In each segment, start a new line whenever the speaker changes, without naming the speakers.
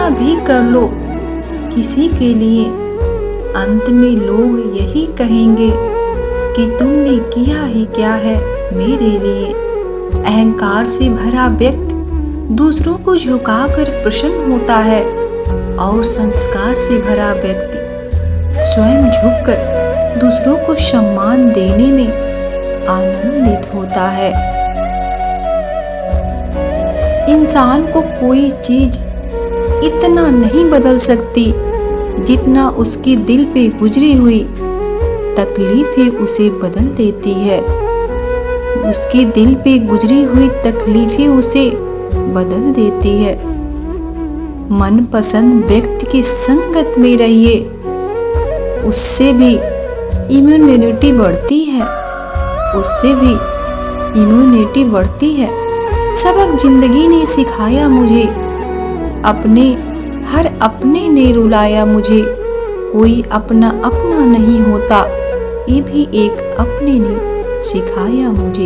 कितना भी कर लो किसी के लिए, अंत में लोग यही कहेंगे कि तुमने किया ही क्या है मेरे लिए। अहंकार से भरा व्यक्ति दूसरों को झुकाकर प्रसन्न होता है और संस्कार से भरा व्यक्ति स्वयं झुककर दूसरों को सम्मान देने में आनंदित होता है। इंसान को कोई चीज इतना नहीं बदल सकती जितना उसके दिल पे गुजरी हुई तकलीफें उसे बदल देती है। उसके दिल पे गुजरी हुई तकलीफें उसे बदल देती है। मनपसंद व्यक्ति की संगत में रहिए, उससे भी इम्यूनिटी बढ़ती है, उससे भी इम्यूनिटी बढ़ती है। सबक जिंदगी ने सिखाया मुझे, हर अपने ने रुलाया मुझे। कोई अपना अपना नहीं होता, ये भी एक अपने ने सिखाया मुझे,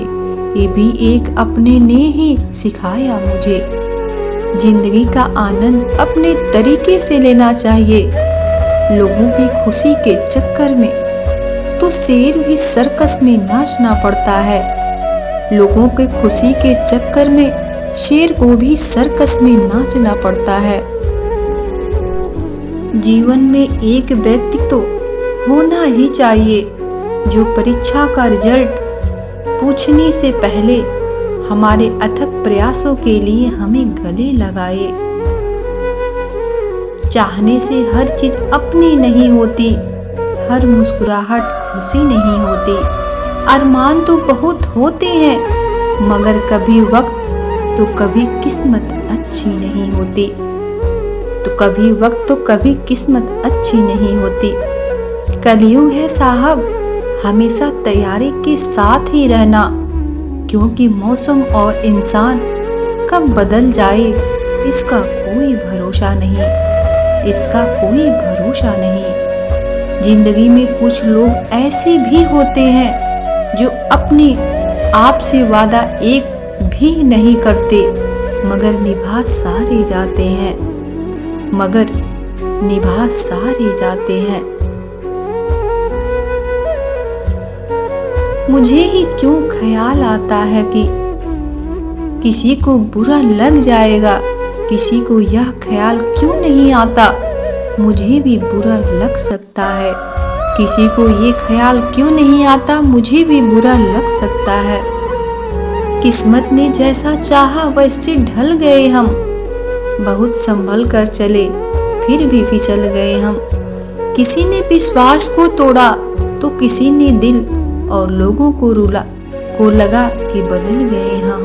ये भी एक अपने ने ही सिखाया मुझे। जिंदगी का आनंद अपने तरीके से लेना चाहिए। लोगों की खुशी के चक्कर में तो शेर भी सर्कस में नाचना पड़ता है। लोगों के खुशी के चक्कर में शेर को भी सर्कस में नाचना पड़ता है। जीवन में एक व्यक्ति तो होना ही चाहिए जो परीक्षा का रिजल्ट पूछने से पहले हमारे अथक प्रयासों के लिए हमें गले लगाए। चाहने से हर चीज अपनी नहीं होती, हर मुस्कुराहट खुशी नहीं होती। अरमान तो बहुत होते हैं मगर कभी वक्त तो कभी किस्मत अच्छी नहीं होती, तो कभी वक्त तो कभी किस्मत अच्छी नहीं होती। कलयुग है साहब, हमेशा तैयारी के साथ ही रहना, क्योंकि मौसम और इंसान कब बदल जाए इसका कोई भरोसा नहीं, इसका कोई भरोसा नहीं। जिंदगी में कुछ लोग ऐसे भी होते हैं जो अपने आप से वादा एक भी नहीं करते मगर निभा सारे जाते हैं, मगर निभा सारे जाते हैं। मुझे ही क्यों ख्याल आता है कि किसी को बुरा लग जाएगा, किसी को यह ख्याल क्यों नहीं आता मुझे भी बुरा लग सकता है। किसी को ये ख्याल क्यों नहीं आता मुझे भी बुरा लग सकता है। किस्मत ने जैसा चाहा वैसे ढल गए हम, बहुत संभल कर चले फिर भी फिसल गए हम। किसी ने विश्वास को तोड़ा तो किसी ने दिल और लोगों को लगा कि बदल गए हम,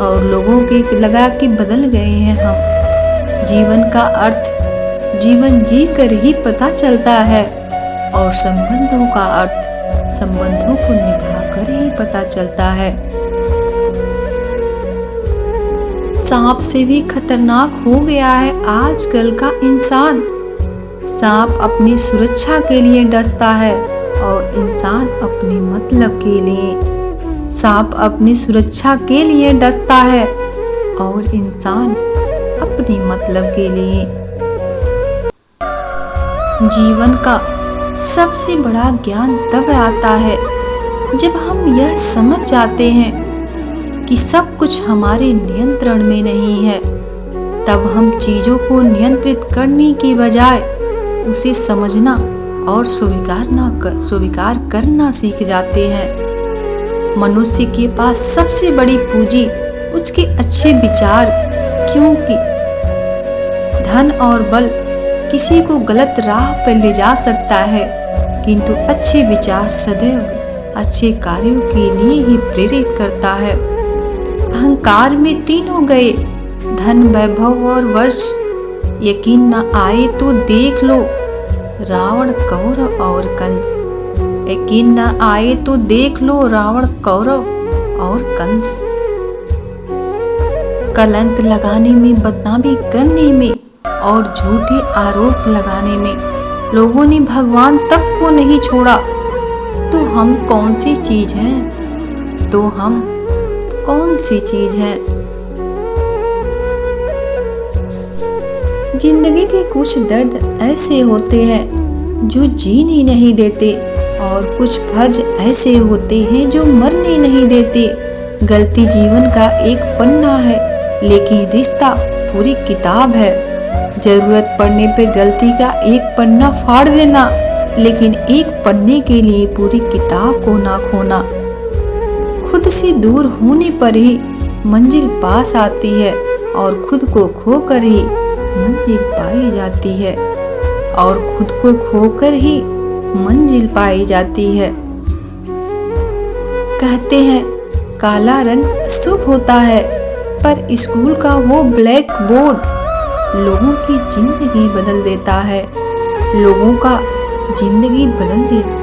और लोगों के लगा कि बदल गए हैं हम। जीवन का अर्थ जीवन जी कर ही पता चलता है, और संबंधों का अर्थ संबंधों को निभा कर ही पता चलता है। सांप से भी खतरनाक हो गया है आजकल का इंसान। सांप अपनी सुरक्षा के लिए डसता है और इंसान अपने मतलब के लिए। सांप अपनी सुरक्षा के लिए डसता है और इंसान अपने मतलब के लिए। जीवन का सबसे बड़ा ज्ञान तब आता है जब हम यह समझ जाते हैं कि सब कुछ हमारे नियंत्रण में नहीं है। तब हम चीजों को नियंत्रित करने की बजाय उसे समझना और स्वीकार करना सीख जाते हैं। मनुष्य के पास सबसे बड़ी पूंजी उसके अच्छे विचार, क्योंकि धन और बल किसी को गलत राह पर ले जा सकता है, किंतु अच्छे विचार सदैव अच्छे कार्यों के लिए ही प्रेरित करता है। अहंकार में तीनों गए, धन, वैभव और वश। यकीन न आए तो देख लो रावण, कौरव और कंस। यकीन न आए तो देख लो रावण, कौरव और कंस। कलंक लगाने में, बदनामी करने में और झूठे आरोप लगाने में लोगों ने भगवान तक को नहीं छोड़ा। तो हम कौन सी चीज हैं? तो हम कौन सी चीज है? जिंदगी के कुछ दर्द ऐसे होते हैं जो जीने ही नहीं देते, और कुछ फर्ज ऐसे होते हैं जो मरने नहीं देते। गलती जीवन का एक पन्ना है, लेकिन रिश्ता पूरी किताब है। जरूरत पड़ने पे गलती का एक पन्ना फाड़ देना, लेकिन एक पन्ने के लिए पूरी किताब को ना खोना। खुद से दूर होने पर ही मंजिल पास आती है, और खुद को खोकर ही मंजिल पाई जाती है, और खुद को खोकर ही मंजिल पाई जाती है। कहते हैं काला रंग शुभ होता है, पर स्कूल का वो ब्लैक बोर्ड लोगों की जिंदगी बदल देता है, लोगों का जिंदगी बदल देता है।